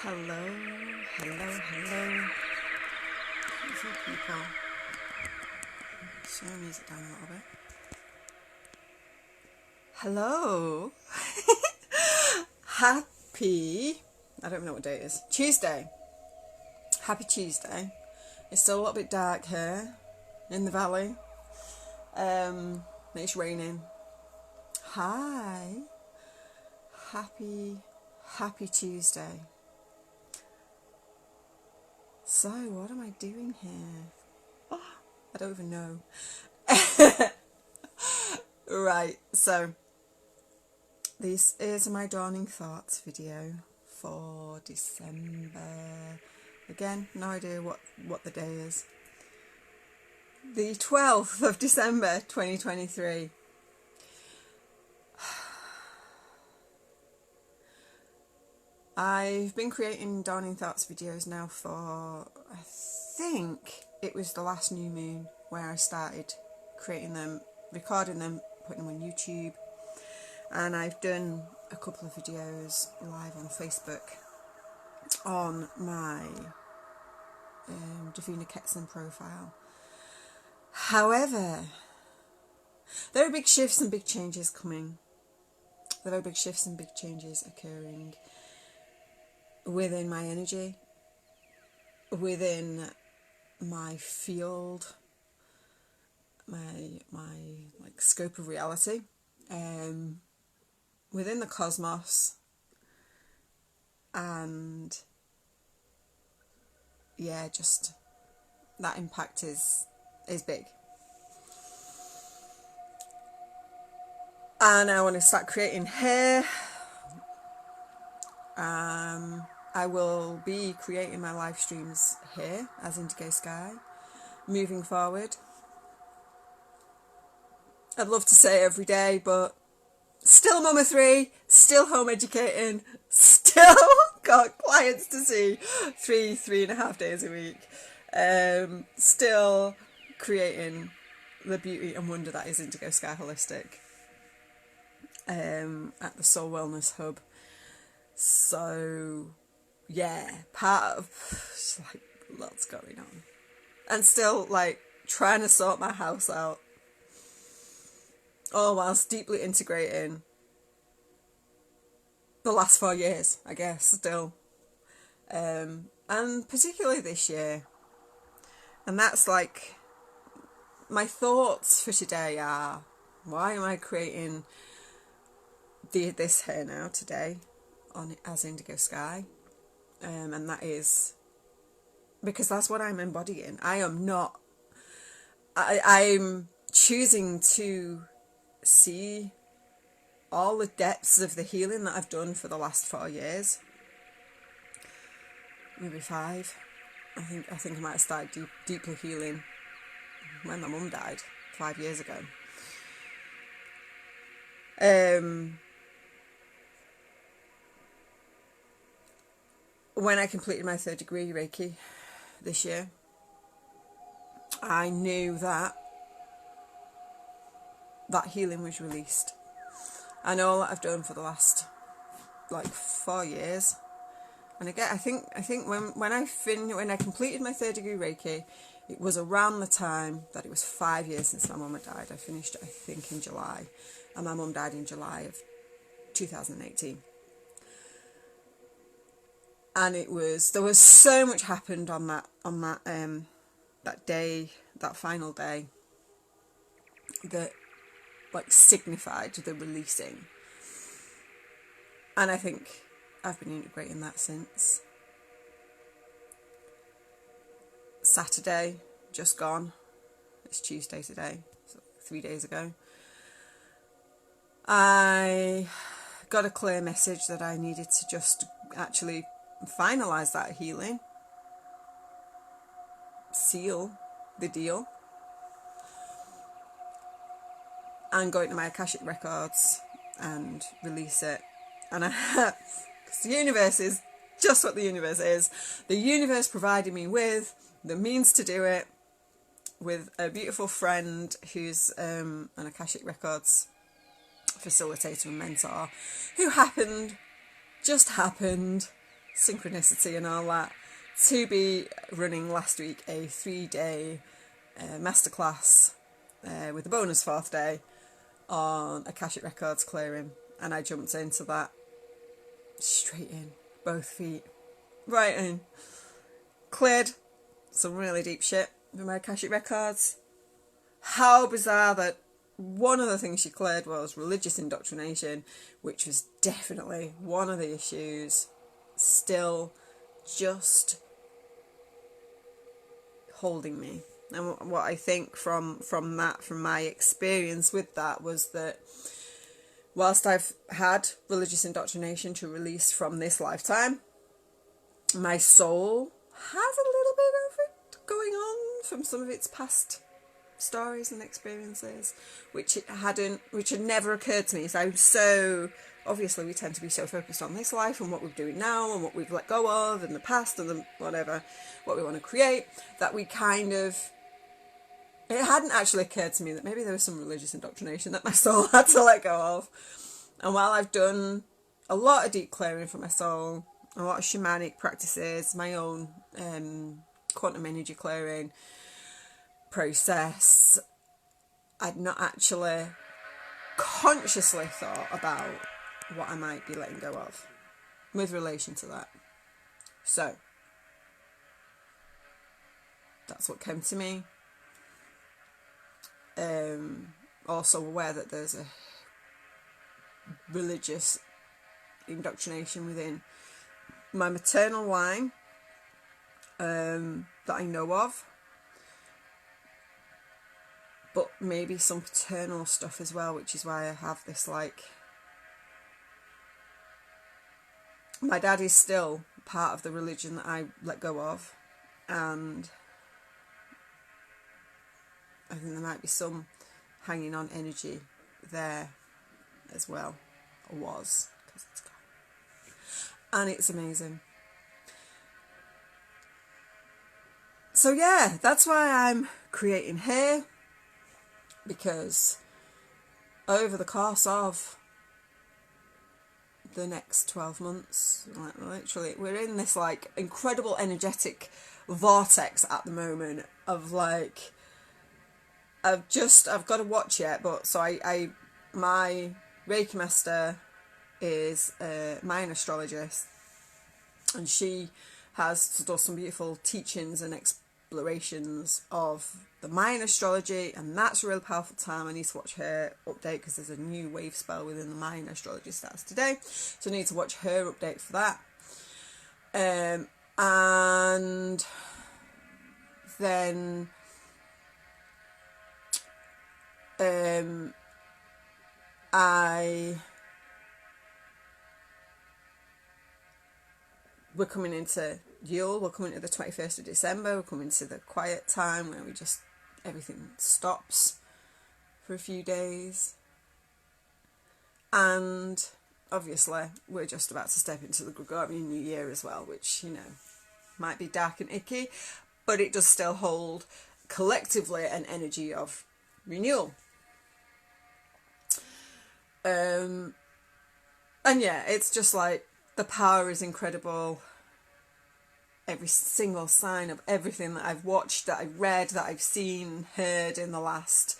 Hello, hello. Beautiful people. Turn the music down a little bit. Hello. Happy, I don't know what day it is. Tuesday. Happy Tuesday. It's still a little bit dark here in the valley. It's raining. Hi. Happy Tuesday. So, what am I doing here? Oh, I don't even know. Right, so this is my Dawning Thoughts video for December. Again, no idea what the day is. The 12th of December 2023. I've been creating Dawning Thoughts videos now for, I think it was the last new moon where I started creating them, recording them, putting them on YouTube. And I've done a couple of videos live on Facebook on my Davina Ketson profile. However, there are big shifts and big changes coming. There are big shifts and big changes occurring within my energy, within my field, my like scope of reality, within the cosmos, and yeah, just that impact is big. And I want to start creating here. I will be creating my live streams here as Indigo Sky moving forward. I'd love to say every day, but still mama 3, still home educating, still got clients to see 3.5 days a week, still creating the beauty and wonder that is Indigo Sky Holistic at the Soul Wellness Hub. So yeah, part of just like lots going on, and still like trying to sort my house out, all whilst deeply integrating the last 4 years, I guess, still, and particularly this year. And that's like my thoughts for today are, why am I creating this here now today on as Indigo Sky? And that is because that's what I'm embodying. I'm choosing to see all the depths of the healing that I've done for the last 4 years, maybe 5. I think I might have started deeply healing when my mum died 5 years ago. When I completed my 3rd degree Reiki this year, I knew that healing was released. And all that I've done for the last 4 years, and again, I think when I completed my 3rd degree Reiki, it was around the time that it was 5 years since my mum had died. I finished it, I think, in July, and my mum died in July of 2018. And there was so much happened on that day, that final day, that signified the releasing. And I think I've been integrating that since. Saturday, just gone. It's Tuesday today, so 3 days ago. I got a clear message that I needed to just actually finalise that healing, seal the deal, and go into my Akashic records and release it. And because the universe is just what the universe is. The universe provided me with the means to do it, with a beautiful friend who's an Akashic records facilitator and mentor, who just happened synchronicity and all that, to be running last week a 3-day masterclass with a bonus 4th day on Akashic Records clearing, and I jumped into that straight in, both feet, right in, cleared some really deep shit with my Akashic Records. How bizarre that one of the things she cleared was religious indoctrination, which was definitely one of the issues still just holding me. And what I think from my experience with that, was that whilst I've had religious indoctrination to release from this lifetime, my soul has a little bit of it going on from some of its past stories and experiences, which had never occurred to me. So obviously we tend to be so focused on this life and what we're doing now and what we've let go of and the past and the whatever, what we want to create, that we kind of, it hadn't actually occurred to me that maybe there was some religious indoctrination that my soul had to let go of. And while I've done a lot of deep clearing for my soul, a lot of shamanic practices, my own quantum energy clearing process, I'd not actually consciously thought about what I might be letting go of with relation to that. So that's what came to me. Also aware that there's a religious indoctrination within my maternal line that I know of, but maybe some paternal stuff as well, which is why I have this, like, my dad is still part of the religion that I let go of, and I think there might be some hanging on energy there as well, or was, because it's gone. And it's amazing. So yeah, that's why I'm creating here, because over the course of the next 12 months, like, literally, we're in this, like, incredible energetic vortex at the moment of, like, I've got to watch it, but so my Reiki master is a Mayan astrologist, and she has done some beautiful teachings and explorations of the Mayan astrology, and that's a really powerful time. I need to watch her update because there's a new wave spell within the Mayan astrology starts today, so I need to watch her update for that. And then we're coming into Yule, we're coming to the 21st of December, we're coming to the quiet time where everything stops for a few days. And obviously we're just about to step into the Gregorian New Year as well, which, might be dark and icky, but it does still hold collectively an energy of renewal. And yeah, it's just like the power is incredible. Every single sign of everything that I've watched, that I've read, that I've seen, heard in the last,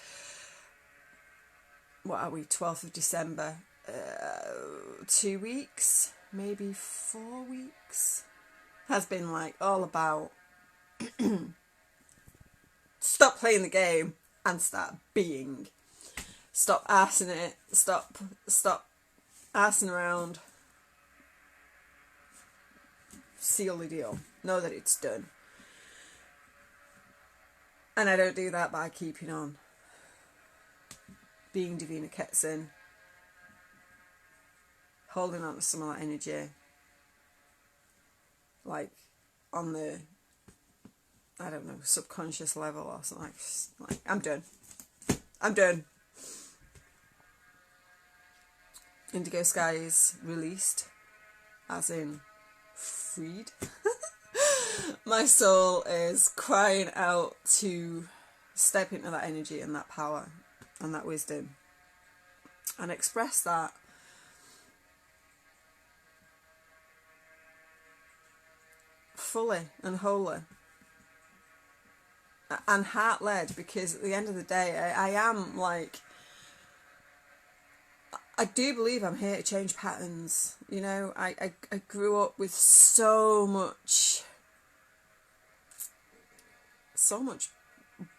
12th of December, 2 weeks, maybe 4 weeks, has been like all about stop playing the game and start being. Stop arsing it. Stop arsing around. Seal the deal. Know that it's done. And I don't do that by keeping on being Davina Ketson, holding on to some of that energy, like on the, I don't know, subconscious level or something. Like I'm done. Indigo Sky is released, as in freed. My soul is crying out to step into that energy and that power and that wisdom and express that fully and wholly and heart-led, because at the end of the day, I am like, I do believe I'm here to change patterns. You know, I grew up with so much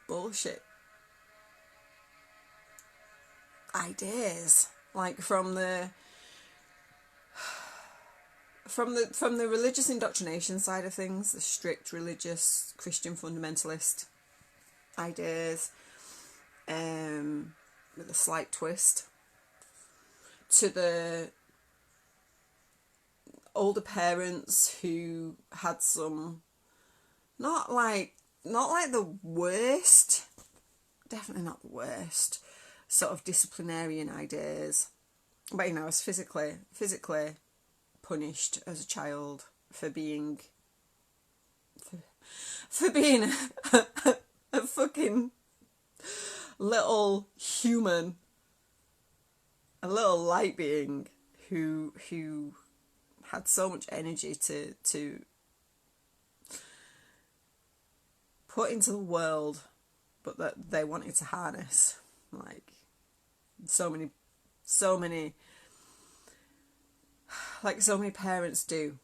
bullshit ideas, like from the religious indoctrination side of things, the strict religious Christian fundamentalist ideas, with a slight twist, to the older parents who had some not like the worst, definitely not the worst, sort of disciplinarian ideas, but I was physically punished as a child for being a fucking little human, a little light being who had so much energy to put into the world, but that they wanted to harness, like so many parents do,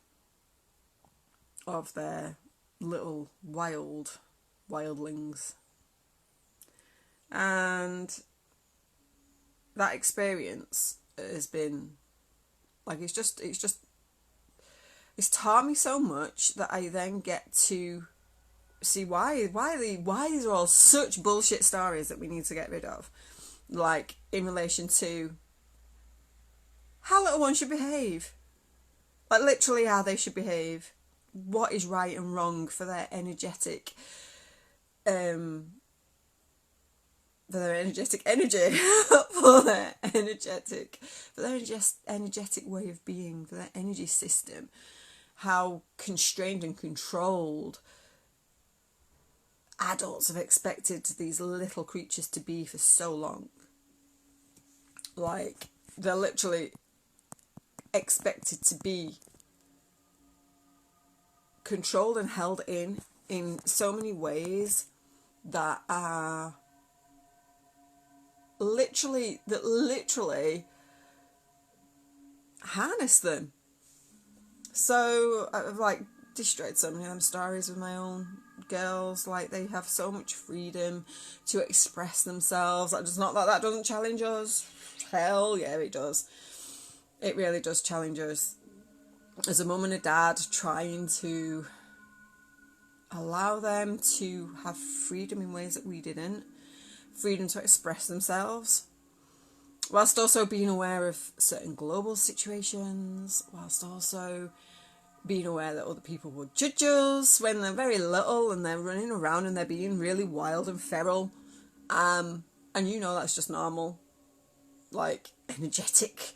of their little wildlings. And that experience has been like, it's taught me so much that I then get to see why these are all such bullshit stories that we need to get rid of, like in relation to how little one should behave, like literally how they should behave, what is right and wrong for their energetic energy for their energetic way of being, for their energy system, how constrained and controlled adults have expected these little creatures to be for so long. Like, they're literally expected to be controlled and held in so many ways that are literally harness them. So I've like destroyed so many of them stories with my own girls. Like, they have so much freedom to express themselves. Like, it's not that doesn't challenge us. Hell yeah, it does. It really does challenge us as a mum and a dad, trying to allow them to have freedom in ways that we didn't. Freedom to express themselves, whilst also being aware of certain global situations, whilst also being aware that other people will judge us when they're very little and they're running around and they're being really wild and feral. And that's just normal, like, energetic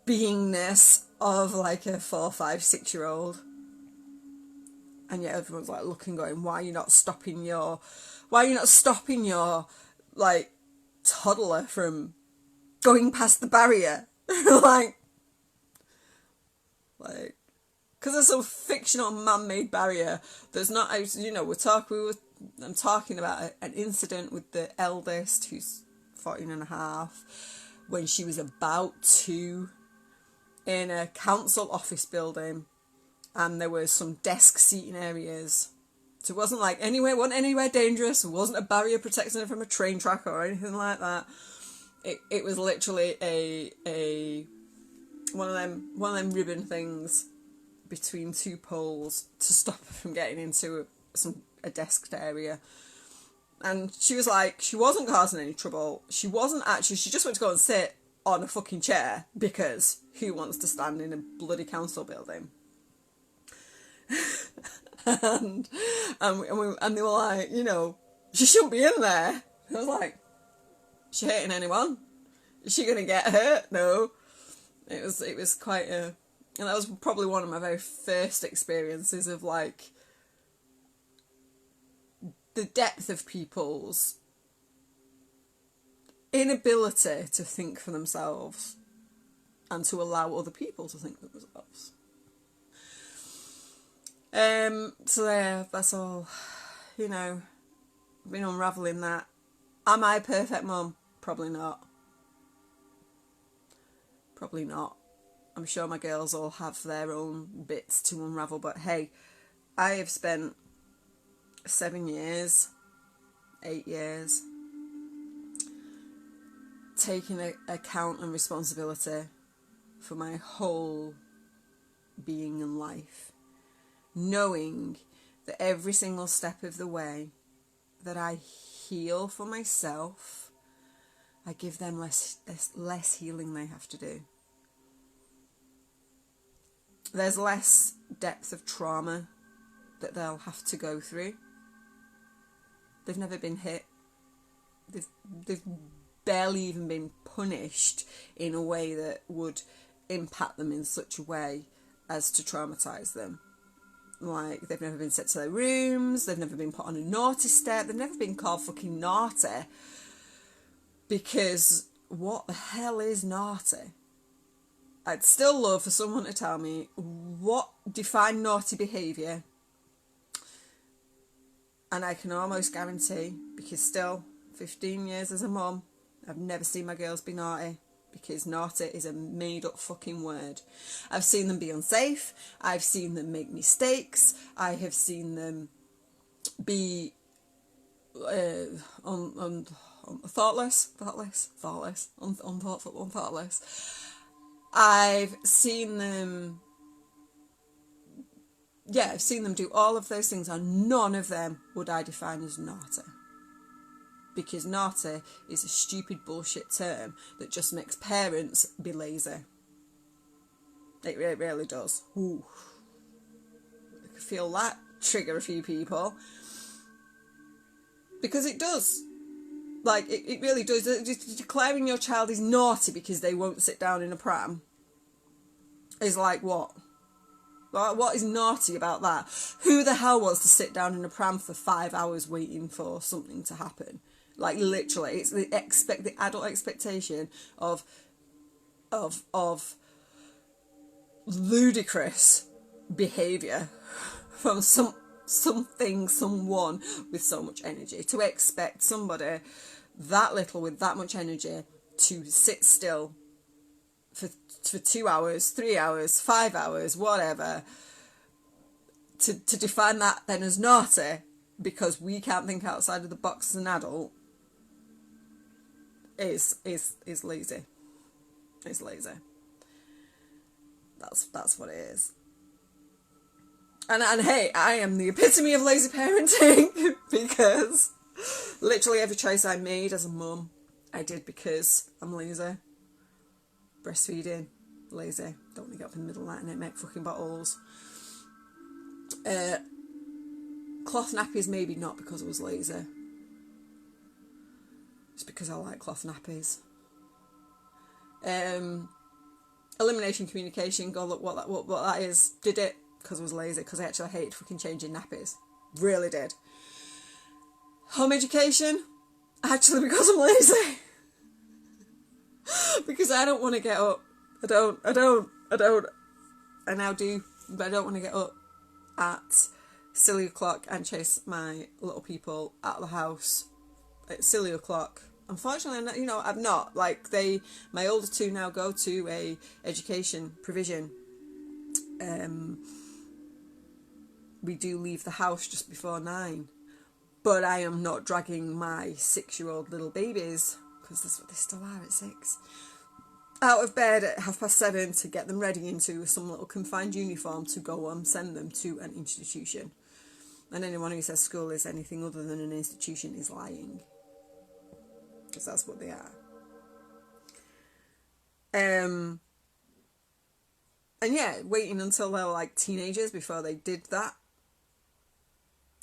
beingness of like a 4, 5, 6-year-old. And yet everyone's like looking, going, why are you not stopping your like toddler from going past the barrier? like because there's some fictional man-made barrier that's not, I'm talking about an incident with the eldest, who's 14 and a half, when she was about 2, in a council office building, and there was some desk seating areas. So it wasn't like wasn't anywhere dangerous. It wasn't a barrier protecting her from a train track or anything like that. It was literally a one of them ribbon things between 2 poles to stop her from getting into a desked area. And she was like, she wasn't causing any trouble. She just went to go and sit on a fucking chair, because who wants to stand in a bloody council building? and they were like, she shouldn't be in there. I was like, is she hurting anyone? Is she gonna get hurt? No. It was quite and that was probably one of my very first experiences of like the depth of people's inability to think for themselves and to allow other people to think for themselves. So there, that's all. You know, I've been unravelling that. Am I a perfect mum? Probably not. Probably not. I'm sure my girls all have their own bits to unravel, but hey, I have spent 7 years, 8 years taking account and responsibility for my whole being and life, knowing that every single step of the way that I heal for myself, I give them less healing they have to do. There's less depth of trauma that they'll have to go through. They've never been hit. They've barely even been punished in a way that would impact them in such a way as to traumatise them. Like, they've never been sent to their rooms, they've never been put on a naughty step, they've never been called fucking naughty. Because what the hell is naughty? I'd still love for someone to tell me what define naughty behaviour. And I can almost guarantee, because still 15 years as a mum, I've never seen my girls be naughty, because naughty is a made up fucking word. I've seen them be unsafe, I've seen them make mistakes, I have seen them be thoughtless. I've seen them do all of those things, and none of them would I define as naughty. Because naughty is a stupid bullshit term that just makes parents be lazy. It really does. Ooh. I can feel that trigger a few people. Because it does. Like, it really does. Just declaring your child is naughty because they won't sit down in a pram is like what? Like, what is naughty about that? Who the hell wants to sit down in a pram for 5 hours waiting for something to happen? Like, literally, it's the adult expectation of ludicrous behaviour from someone with so much energy. To expect somebody that little with that much energy to sit still for 2 hours, 3 hours, 5 hours, whatever, to define that then as naughty because we can't think outside of the box as an adult is lazy. It's lazy. That's what it is. And hey, I am the epitome of lazy parenting because literally every choice I made as a mum, I did because I'm lazy. Breastfeeding, lazy. Don't want to get up in the middle of the night and make fucking bottles. Cloth nappies, maybe not because I was lazy. It's because I like cloth nappies. Elimination communication, go look what that is. Did it because I was lazy, because I actually hate fucking changing nappies. Really did. Home education, actually because I'm lazy. Because I don't want to get up. I don't. I now do, but I don't want to get up at silly o'clock and chase my little people out of the house at silly o'clock. Unfortunately, I'm not. Like, my older two now go to a education provision. We do leave the house just before 9. But I am not dragging my 6-year-old little babies, because that's what they still are at 6, out of bed at 7:30 to get them ready into some little confined uniform to go and send them to an institution. And anyone who says school is anything other than an institution is lying. Because that's what they are. And yeah, waiting until they were like teenagers before they did that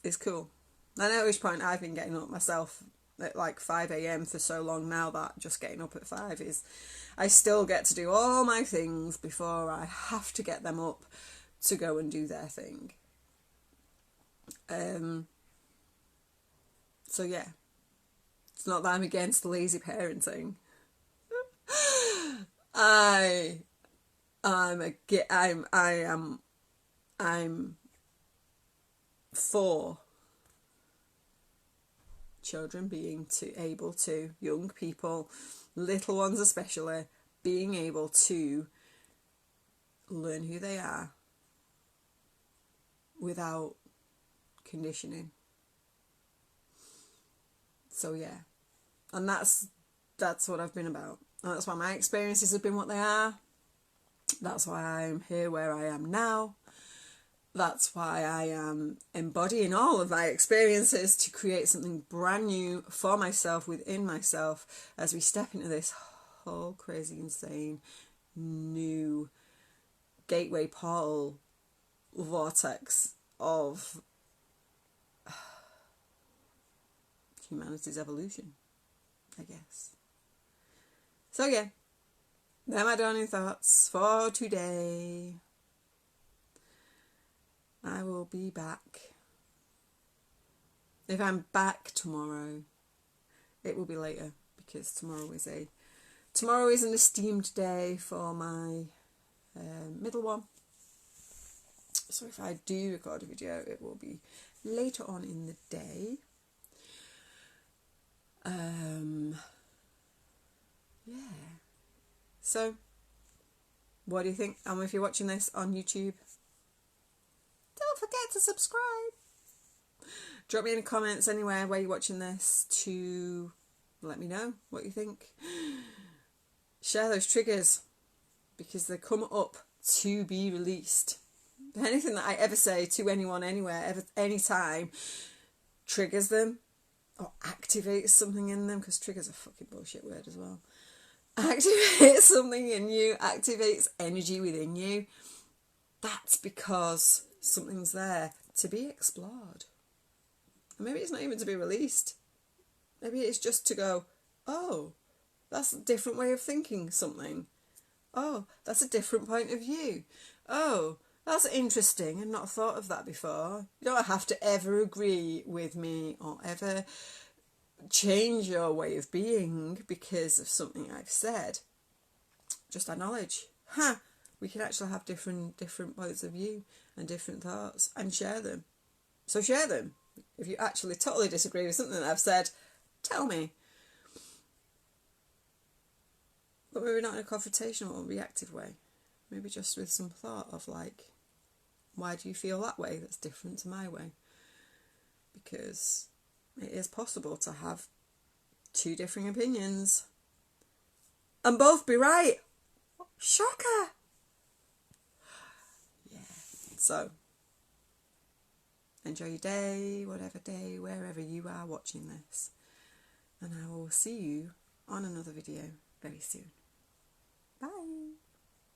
is cool. And at which point I've been getting up myself at like 5 a.m. for so long now that just getting up at 5 is... I still get to do all my things before I have to get them up to go and do their thing. So yeah. It's not that I'm against lazy parenting. I'm for children being able to, young people, little ones especially, being able to learn who they are without conditioning. So yeah, and that's what I've been about. And that's why my experiences have been what they are. That's why I'm here where I am now. That's why I am embodying all of my experiences to create something brand new for myself, within myself, as we step into this whole crazy, insane, new gateway portal vortex of humanity's evolution, I guess. So yeah, they're my dawning thoughts for today. I will be back. If I'm back tomorrow, it will be later, because tomorrow is an esteemed day for my middle one. So if I do record a video, it will be later on in the day. Yeah. So, what do you think? And if you're watching this on YouTube, don't forget to subscribe. Drop me in the comments anywhere where you're watching this to let me know what you think. Share those triggers, because they come up to be released. Anything that I ever say to anyone, anywhere, ever, anytime, triggers them or activates something in them, because trigger's a fucking bullshit word as well. Activates something in you, activates energy within you. That's because something's there to be explored. And maybe it's not even to be released. Maybe it's just to go, oh, that's a different way of thinking something. Oh, that's a different point of view. Oh, that's interesting. I've not thought of that before. You don't have to ever agree with me or ever change your way of being because of something I've said. Just acknowledge, we can actually have different points of view and different thoughts and share them. So share them. If you actually totally disagree with something that I've said, tell me. But maybe not in a confrontational or reactive way. Maybe just with some thought of like, why do you feel that way that's different to my way? Because it is possible to have two differing opinions and both be right. Shocker. Yeah. So, enjoy your day, whatever day, wherever you are watching this. And I will see you on another video very soon.